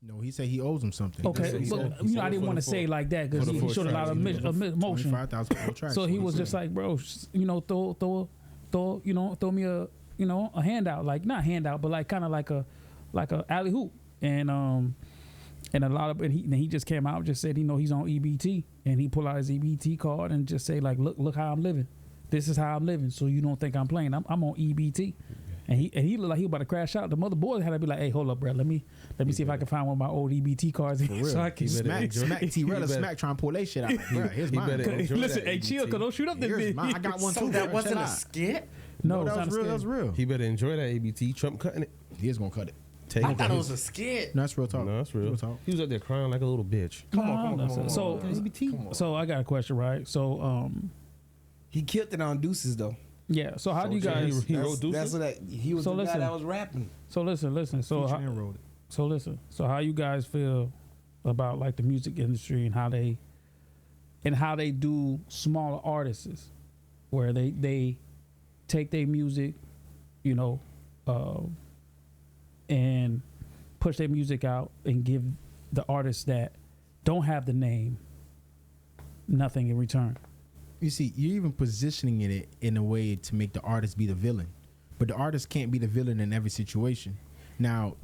No, he said he owes him something. Okay, but I didn't want to say like that because he showed a lot of emotion. So he was just like, bro, throw me a handout, like not handout, but like kind of like a alley hoop, and a lot of, and he just came out and just said, he's on EBT, and he pulled out his EBT card and just say like, look how I'm living. This is how I'm living. So you don't think I'm playing? I'm on EBT. And he looked like he was about to crash out. The mother boy had to be like, "Hey, hold up, bro. Let me see if I can find one of my old EBT cards so I can smack T-Rella trying to pull that shit out. Bro, here's mine. Listen, hey, chill, cause don't shoot up this bitch. I got one too. That wasn't a skit. No, that was real. That was real. He better enjoy that EBT. Trump cutting it. He is gonna cut it. I thought it was a skit. No, that's real talk. No, that's real talk. He was up there crying like a little bitch. Come on. So I got a question, right? So he killed it on Deuces though. Yeah. So how do you guys? He wrote Deuces. He was the guy that was rapping. So listen. So how you guys feel about like the music industry and how they do smaller artists, where they take their music, and push their music out and give the artists that don't have the name nothing in return. You see, you're even positioning it in a way to make the artist be the villain, but the artist can't be the villain in every situation. Now,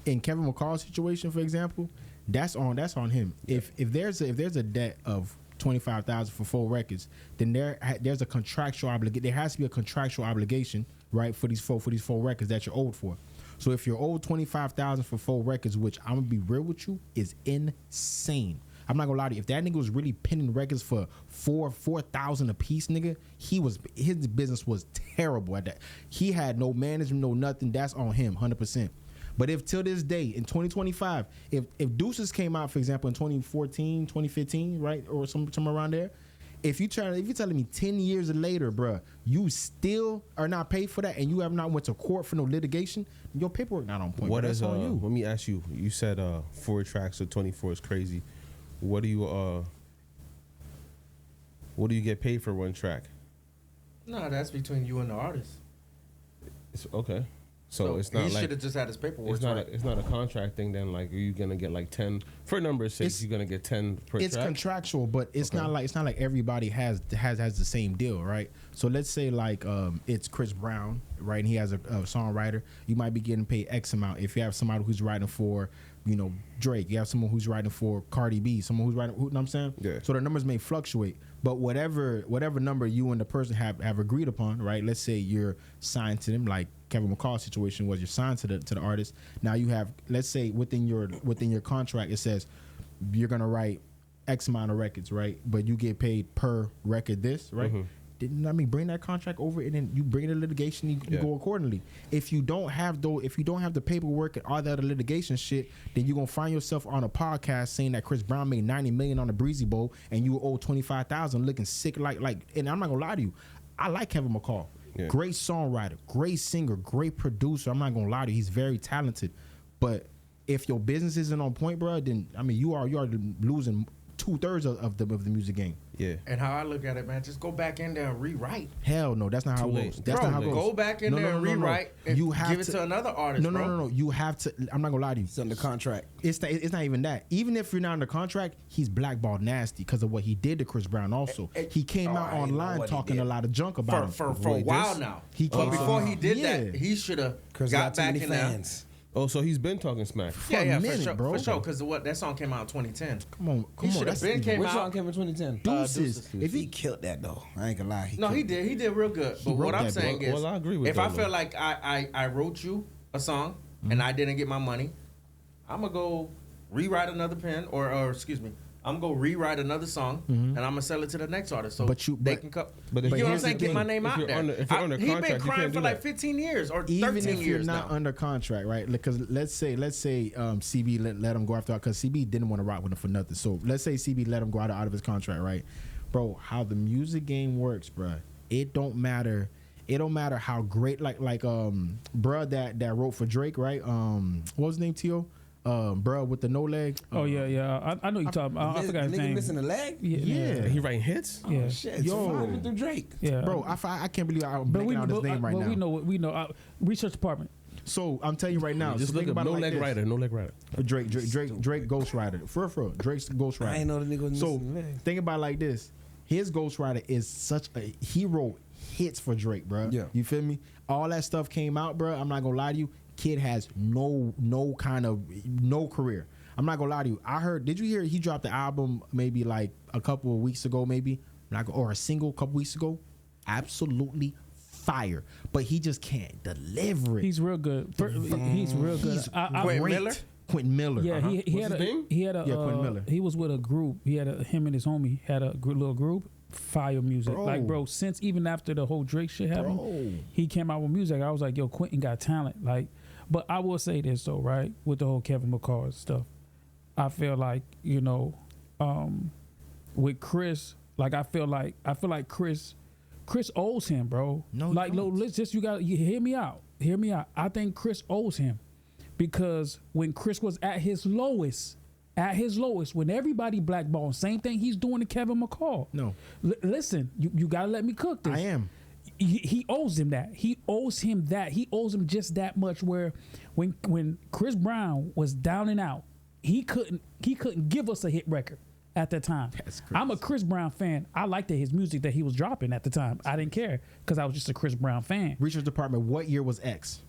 in Kevin McCall's situation, for example, that's on him. Yeah. If there's a debt of $25,000 for 4 records, then there's a contractual obligation. There has to be a contractual obligation, right, for these four records that you're owed for. So if you're owed $25,000 for 4 records, which I'm gonna be real with you, is insane. I'm not gonna lie to you. If that nigga was really penning records for $4,000 a piece, nigga, his business was terrible at that. He had no management, no nothing. That's on him, 100%. But if till this day in 2025, if Deuces came out, for example, in 2014, 2015, right, or somewhere around there, if you're telling me 10 years later, bruh, you still are not paid for that, and you have not went to court for no litigation, your paperwork not on point. What is on you? Let me ask you. You said 4 tracks or 24 is crazy. What do you get paid for 1 track? No, that's between you and the artist. It's okay. So it's not he like should have just had his paperwork. It's not a contract thing. Then like, are you gonna get like 10 for numbers' sake? You're gonna get 10 per track. It's contractual, but it's not like everybody has the same deal, right? So let's say like it's Chris Brown, right? And he has a songwriter. You might be getting paid X amount. If you have somebody who's writing for, Drake, you have someone who's writing for Cardi B, someone who's writing, you know what I'm saying? Yeah. So the numbers may fluctuate, but whatever number you and the person have agreed upon, right? Let's say you're signed to them, like Kevin McCall's situation was, you're signed to the artist. Now you have, let's say within your contract, it says you're gonna write X amount of records, right? But you get paid per record this, right? Mm-hmm. Bring that contract over, and then you bring the litigation. You go accordingly. If you don't have the paperwork and all that other litigation shit, then you're gonna find yourself on a podcast saying that Chris Brown made $90 million on the Breezy Bowl, and you owe $25,000, looking sick like. And I'm not gonna lie to you, I like Kevin McCall. Yeah. Great songwriter, great singer, great producer. I'm not gonna lie to you, he's very talented. But if your business isn't on point, bro, then you are losing 2/3 of the music game. Yeah. And how I look at it, man, just go back in there and rewrite. Hell no, that's not how it goes. That's not how it goes. Go back in there and rewrite and give it to another artist. No. You have to. I'm not gonna lie to you. It's under contract. It's not even that. Even if you're not under contract, he's blackballed nasty because of what he did to Chris Brown. Also, he came out online talking a lot of junk about him for a while now. But before he did that, he should have got back in there. Oh, so he's been talking smack. Yeah, for sure. Because that song came out in 2010. Come on. He should have been came Which out. song came in 2010? Deuces. If he killed that though, I ain't gonna lie. He did. He did real good. But what I'm saying is, I agree with if that, I feel like I wrote you a song and I didn't get my money, I'm gonna go rewrite another pen or excuse me. I'm gonna rewrite another song and I'm gonna sell it to the next artist. So they can cut. But you know what I'm saying? Get my name out there. If you're under He's contract, been crying for like 15 years or 13 years now. Even if you're not under contract, right? Because let's say CB let him go after, because CB didn't want to rock with him for nothing. So let's say CB let him go out of his contract, right? Bro, how the music game works, bro. It don't matter. It don't matter how great, like bruh that wrote for Drake, right? What was his name, T.O.? Bro with the no leg. Oh yeah. I know you talking. I forgot his name. Missing a leg. Yeah. He writing hits. Yeah. Oh, shit. Yo, through Drake. Yeah. Bro, I can't believe I'm blanking out his name right now. We know. Research department. So I'm telling you right now. Just so look up no leg rider. Drake Ghostwriter. For real. Drake's Ghostwriter. I ain't know the nigga was So missing legs. think about it like this. His Ghostwriter is such a he wrote hits for Drake, bro. Yeah. You feel me? All that stuff came out, bro. I'm not gonna lie to you. Kid has no career. I'm not gonna lie to you. I heard. Did you hear he dropped the album maybe like a couple of weeks ago, maybe or a single a couple weeks ago? Absolutely fire, but he just can't deliver it. He's real good. He's real good. Quentin Miller. Yeah, he had a Quentin Miller. He was with a group. He had him and his homie had a little group. Fire music, bro. Since even after the whole Drake shit happened, he came out with music. I was like, yo, Quentin got talent. Like, but I will say this though, right? With the whole Kevin McCall stuff, I feel like with Chris, like I feel like Chris owes him, bro. You hear me out. Hear me out. I think Chris owes him because when Chris was at his lowest, when everybody blackballed, same thing he's doing to Kevin McCall. No, listen, you gotta let me cook this. I am. He owes him that. He owes him just that much. Where when Chris Brown was down and out, he couldn't give us a hit record at that time. I'm a Chris Brown fan. I liked his music that he was dropping at the time. I didn't care because I was just a Chris Brown fan. Research department. What year was X?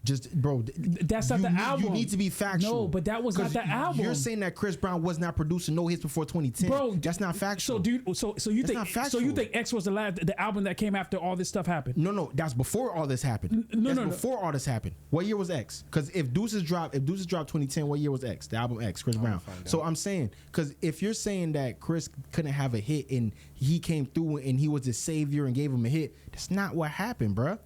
Just bro, that's not the album. You need to be factual. No, but that was not the album. You're saying that Chris Brown was not producing no hits before 2010. Bro, that's not factual. So, dude, so you think X was the album that came after all this stuff happened? No, that's before all this happened. Before all this happened. What year was X? Because if Deuces dropped 2010, what year was X? The album X, Chris Brown. So I'm saying, because if you're saying that Chris couldn't have a hit and he came through and he was the savior and gave him a hit, that's not what happened, bro.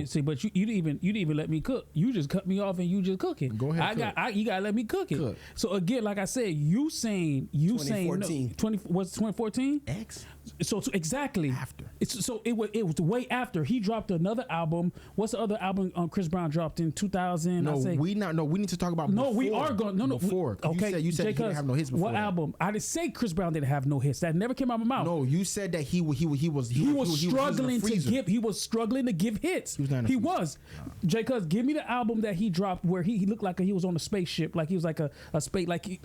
See, but you didn't even let me cook. You just cut me off and you just cooking. Go ahead. You gotta let me cook it. Cook. So again, like I said, you saying 2014. Was 2014? X. So exactly after. It was way after he dropped another album. What's the other album Chris Brown dropped in 2000? We need to talk about. We are going. Before. Okay, you said he didn't have no hits before. What album? I didn't say Chris Brown didn't have no hits. That never came out of my mouth. No, you said that he was struggling to give hits. He was. J. Cuz, give me the album that he dropped where he looked like he was on a spaceship, like he was like a space, like he.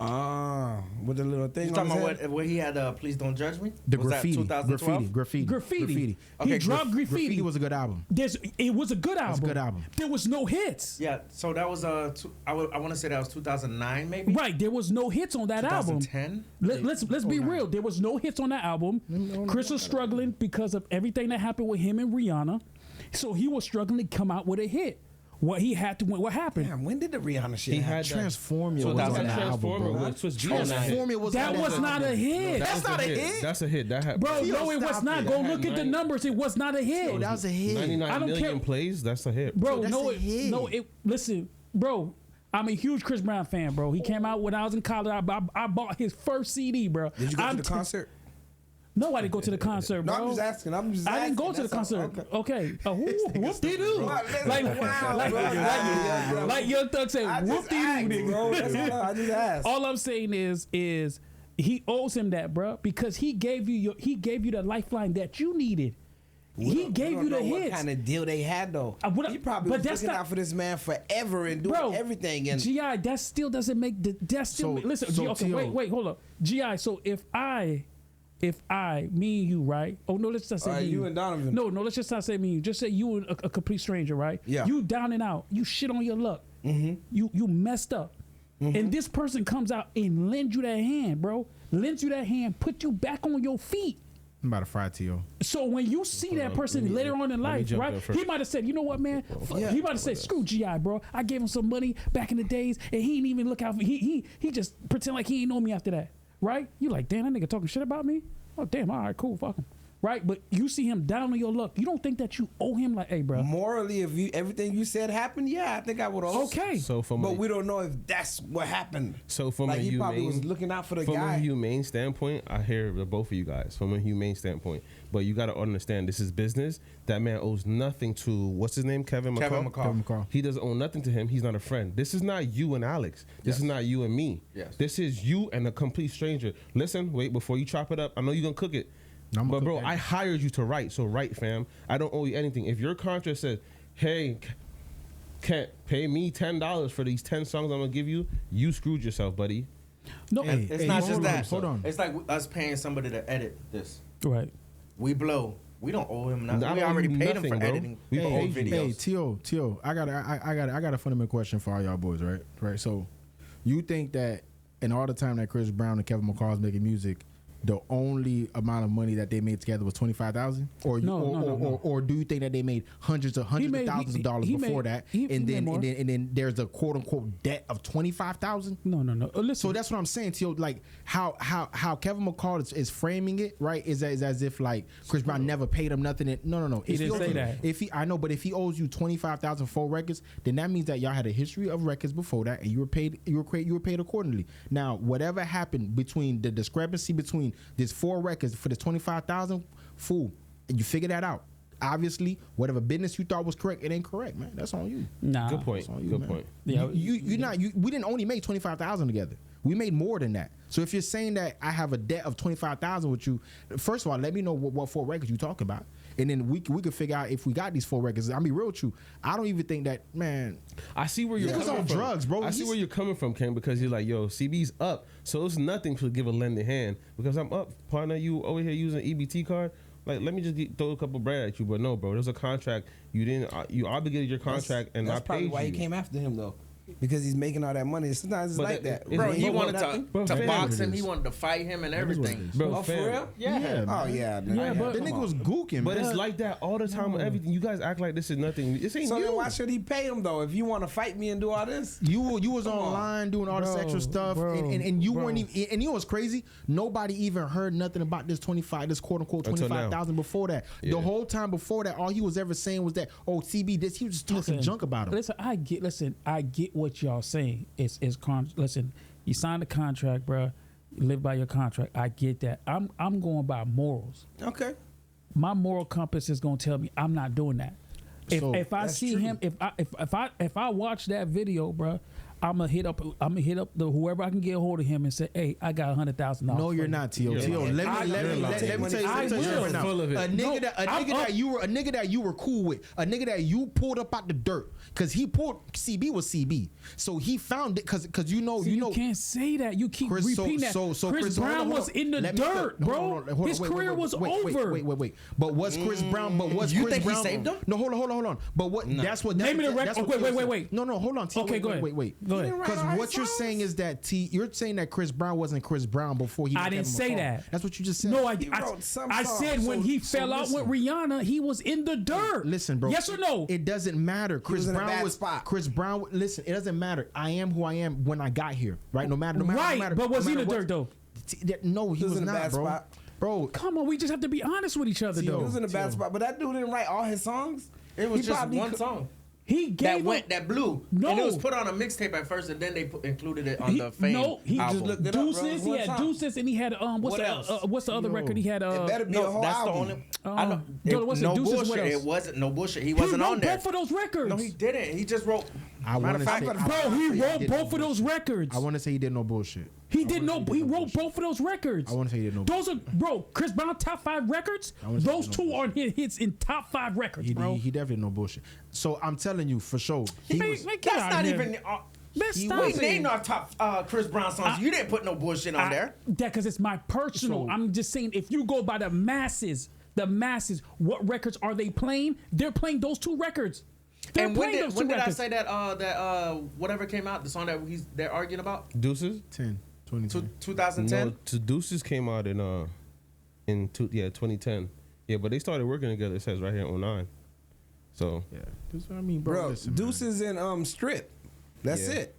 With the little thing. You talking about where he had "Please Don't Judge Me"? The was graffiti, that 2012? graffiti. He dropped graffiti. Graffiti was a good album. It was a good album. It's a good album. There was no hits. Yeah, so that was I want to say that was 2009 maybe. Right, there was no hits on that album. 2010. Let's be real. There was no hits on that album. Chris was struggling because of everything that happened with him and Rihanna, so he was struggling to come out with a hit. What happened? Damn, when did the Rihanna shit happen? Transformers was on the album, bro. That was not a hit. That's not a hit. That's a hit. That happened. Bro, no, it was not. Go look at the numbers. It was not a hit. That was a hit. 99 million plays. That's a hit. Bro, listen, bro. I'm a huge Chris Brown fan, bro. He came out when I was in college. I bought his first CD, bro. Did you go to the concert? No, I didn't go to the concert, bro. No, I'm just asking. I didn't go to the concert. Okay. Whoop-de-doo. Like Young Thug said, whoop-de-doo. Bro, that's all I just asked. All I'm saying is he owes him that, bro, because he gave you the lifeline that you needed. He gave you the hits. What kind of deal they had though? He probably was looking out for this man forever and doing everything. And GI, that still doesn't make the. Wait, hold up, GI. So if me and you, right? Oh no, let's just say you and Donovan. No, let's just not say me and you. Just say you and a complete stranger, right? Yeah. You down and out. You shit on your luck. Mm-hmm. You messed up. Mm-hmm. And this person comes out and lends you that hand, bro. Lends you that hand, put you back on your feet. I'm about to fry to you. So when you see that person later on in life, right? He might have said, you know what, man? He might have said, screw GI, bro. I gave him some money back in the days, and he didn't even look out for me. He just pretend like he ain't know me after that. Right? You like, damn, that nigga talking shit about me? Oh, damn, all right, cool, fuck him. Right? But you see him down on your luck. You don't think that you owe him like, hey, bro. Morally, if everything you said happened, yeah, I think I would owe. Okay. But we don't know if that's what happened. So from he probably was looking out for the guy. From a humane standpoint, I hear both of you guys. From a humane standpoint. But you got to understand, this is business. That man owes nothing to, what's his name? Kevin McCall? Kevin McCall. He doesn't owe nothing to him. He's not a friend. This is not you and Alex. This is not you and me. Yes. This is you and a complete stranger. Listen, wait, before you chop it up, I know you're going to cook it. But bro, I hired you to write, so write, fam. I don't owe you anything. If your contract says, hey, can't pay me $10 for these 10 songs I'm gonna give you, you screwed yourself, buddy. No, it's not just that. Hold on. It's like us paying somebody to edit this. Right. We blow. We don't owe him nothing. We already paid him for editing. We owe videos. Hey, T.O., I got a fundamental question for all y'all boys, right? Right. So, you think that in all the time that Chris Brown and Kevin McCall is making music, the only amount of money that they made together was $25,000, or do you think that they made hundreds of thousands of dollars before that, and then there's a quote unquote debt of $25,000? No. Listen. So that's what I'm saying to you. Like how Kevin McCall is framing it, right? Is as if like Chris Brown never paid him nothing. No. He didn't say that. But if he owes you $25,000 for records, then that means that y'all had a history of records before that, and you were paid accordingly. Now, whatever happened between the discrepancy between this 4 records for this $25,000, fool, and you figure that out. Obviously, whatever business you thought was correct, it ain't correct, man. That's on you. Nah, good point. Good point. Yeah, we didn't only make $25,000 together. We made more than that. So if you're saying that I have a debt of $25,000 with you, first of all, let me know what 4 records you talking about, and then we could figure out if we got these 4 records. I'll be real with you. I don't even think that, man. I see where you're coming from. Drugs, bro. I see where you're coming from, Ken, because you're like, yo, CB's up, so it's nothing to give a lending hand because I'm up. Partner, you over here using EBT card. Like, let me just throw a couple bread at you, but no, bro. There's a contract. You didn't. You obligated your contract, and I paid you. That's probably why he came after him, though. Because he's making all that money. Sometimes it's like that. Bro, he wanted to box him. He wanted to fight him and everything. Bro, oh, for real? Yeah. Oh, yeah. But the nigga was gooking, but it's like that all the time with everything. You guys act like this is nothing. This ain't so you. Then why should he pay him, though? If you want to fight me and do all this? You was online doing all this extra stuff, and you weren't even, and you know what's crazy? Nobody even heard nothing about this quote-unquote $25,000 before that. Yeah. The whole time before that, all he was ever saying was that, oh, CB, this, he was just talking junk about him. Listen, I get what y'all saying. Listen, you signed a contract, bro. You live by your contract. I get that. I'm going by morals. Okay. My moral compass is gonna tell me I'm not doing that. If I see him, if I watch that video, bro, I'm gonna hit up the whoever I can get a hold of him and say, hey, I got $100,000. No, you're not, T.O. Let me tell you something right now. A nigga that you were cool with, a nigga that you pulled up out the dirt, because he pulled CB was CB, so he found it because you know. You can't say that. You keep repeating that. So Chris Brown was in the dirt, bro. His career was over. Wait. But was Chris Brown? But was you Chris think Brown? He saved him? No, hold on. But what? No. That's what. Name me the record. Wait. No, hold on. Okay, go ahead. Wait. Because what you're saying is that you're saying that Chris Brown wasn't Chris Brown before he. I didn't say that. That's what you just said. No, I said when he fell out with Rihanna, he was in the dirt. Listen, bro. Yes or no? It doesn't matter. Chris Brown was. Chris Brown. Listen, it doesn't matter. I am who I am when I got here. Right. No matter. Right. But was he in the dirt though? No, he was not, bro. Bro, come on. We just have to be honest with each other, though. He was in a bad spot, but that dude didn't write all his songs. It was just one song. He gave that blew. No, and it was put on a mixtape at first, and then they included it on the Fame. No, he album. just looked it Deuces. He had Deuces, and he had what's the other record he had? It better be a whole album. No bullshit. It wasn't no bullshit. He wasn't on there. Both of those records. No, he didn't. He just wrote. Bro, he wrote both of those records. I want to say he did no bullshit. He wrote both of those records. I want to say he did no bullshit. Those are, Chris Brown top 5 records. Those 2 are hits in top 5 records, bro. He definitely no bullshit. So I'm telling you for sure. That's not even. We named our top Chris Brown songs. You didn't put no bullshit on there. That because it's my personal. I'm just saying, if you go by the masses, what records are they playing? They're playing those 2 records. And when did I say that whatever came out, the song that they're arguing about? Deuces? 2010? No, Deuces came out in 2010. Yeah, but they started working together, it says right here in 2009. So yeah. That's what I mean, bro. Listen, Deuces and Strip. That's it.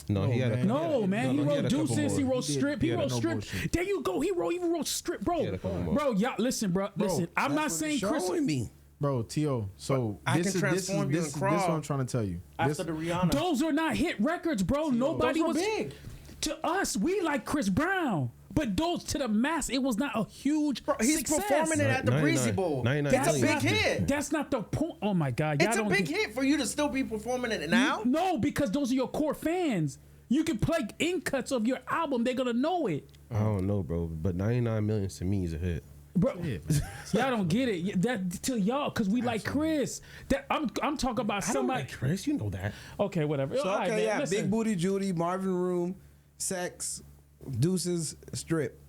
No, he had he wrote Deuces, he wrote Strip, he wrote Strip. Bullshit. There you go. He wrote Strip, bro. Bro, y'all listen, bro. Listen, I'm not saying Chris. Bro, T.O. So this is what I'm trying to tell you. After the Rihanna, those are not hit records, bro. Nobody was big. To us, we like Chris Brown, but those to the mass, it was not a huge. Bro, he's success. Performing it at the Breezy Bowl. That's a big hit. That's not the point. Oh my God, it's a big hit for you to still be performing it now. No, because those are your core fans. You can play in cuts of your album; they're gonna know it. I don't know, bro, but 99 million to me is a hit. Bro, y'all don't get it. That to y'all, cause we like Chris. That I'm talking about somebody. Like Chris, you know that. Okay, whatever. So right, okay, man, listen. Big Booty Judy, Marvin Room, Sex, Deuces, Strip.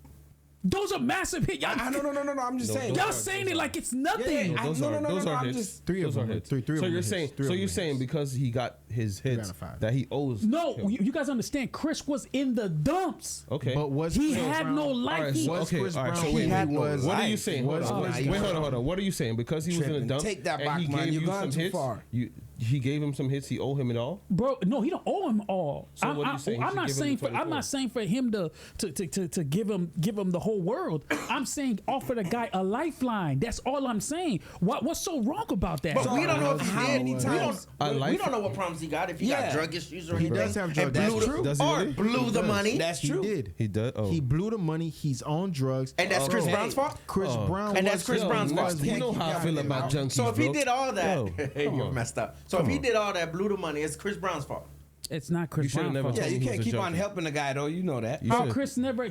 Those are massive hits. No. I'm just saying. Y'all saying it like it's nothing. Those are hits. Three of them hits. Three so you're saying, saying because he got his hits that he owes. No, you guys understand. Chris was in the dumps. Okay, but was he had no life? What are you saying? Wait, hold on. What are you saying? Because he was in the dumps. Take that back, man. You've gone too far. He gave him some hits. He owe him it all, bro. No, he don't owe him all. So what are you saying? I'm not saying for him to give him the whole world. I'm saying offer the guy a lifeline. That's all I'm saying. What's so wrong about that? But we don't know if he how many times. We don't know what problems he got. If he got drug issues or he anything. does have drug That's issues. true. Does he really? Blew the money. That's true. He did. He does. Oh. He blew the money. He's on drugs. And that's Chris Brown's fault. Chris Brown. And that's Chris Brown's fault. You know how I feel about junkies. So if he did all that, you're messed up. So if he did all that, blew the money, it's Chris Brown's fault. It's not Chris Brown's fault. Yeah, you can't keep on helping the guy though. You know that. Chris never.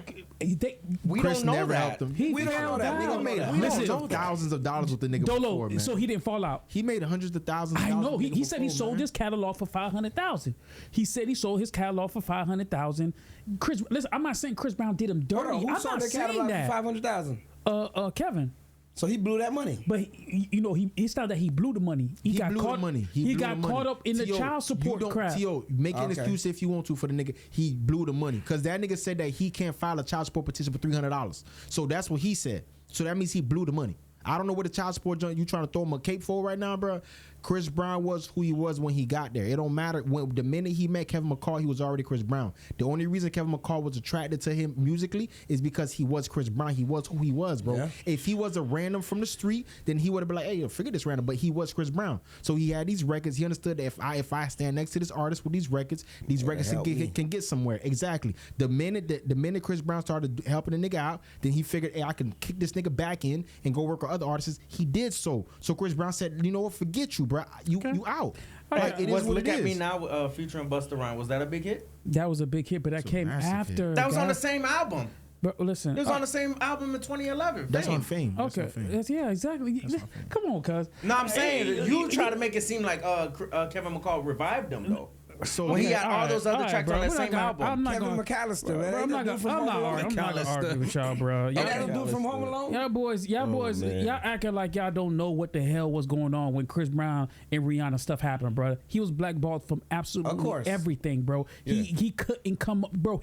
We don't know that. We don't know that. We don't made hundreds of thousands of dollars with the nigga before, man. So he didn't fall out. He made hundreds of thousands of dollars. I know. He said he sold his catalog for $500,000. He said he sold his catalog for $500,000. Chris, listen, I'm not saying Chris Brown did him dirty. Who I'm sold not their saying catalog that. for $500,000? Kevin. So he blew that money. But it's not that he blew the money. He got caught up in the child support crap. T.O., make an excuse if you want to for the nigga. He blew the money because that nigga said that he can't file a child support petition for $300. So that's what he said. So that means he blew the money. I don't know what the child support joint you trying to throw him a cape for right now, bro. Chris Brown was who he was when he got there. It don't matter. When the minute he met Kevin McCall, he was already Chris Brown. The only reason Kevin McCall was attracted to him musically is because he was Chris Brown. He was who he was, bro. Yeah. If he was a random from the street, then he would have been like, hey, forget this random. But he was Chris Brown. So he had these records. He understood that if I stand next to this artist with these records can get somewhere. Exactly. The minute Chris Brown started helping the nigga out, then he figured, hey, I can kick this nigga back in and go work with other artists. He did so. So Chris Brown said, you know what, forget you, bro. You out. Like, it is what Look at Me Now featuring Busta Rhymes. Was that a big hit? That was a big hit, but that came after. Hit. That was on the same album. But listen, it was on the same album in 2011. That's on Fame. Okay, yeah, exactly. Come on, cuz. No, I'm saying you try to make it seem like Kevin McCall revived him though. So when he had all those other tracks on that same album. Kevin McAllister, man. I'm not gonna argue with y'all, bro. Y'all do from Home Alone. Y'all boys, y'all acting like y'all don't know what the hell was going on when Chris Brown and Rihanna stuff happened, bro. He was blackballed from absolutely everything, bro. He couldn't come up, bro.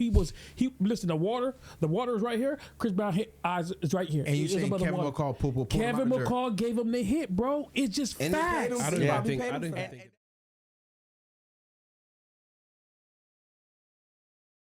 Listen, the water is right here. Chris Brown hit eyes is right here. And you saying Kevin McCall pulled Kevin McCall gave him the hit, bro. It's just facts. I don't even think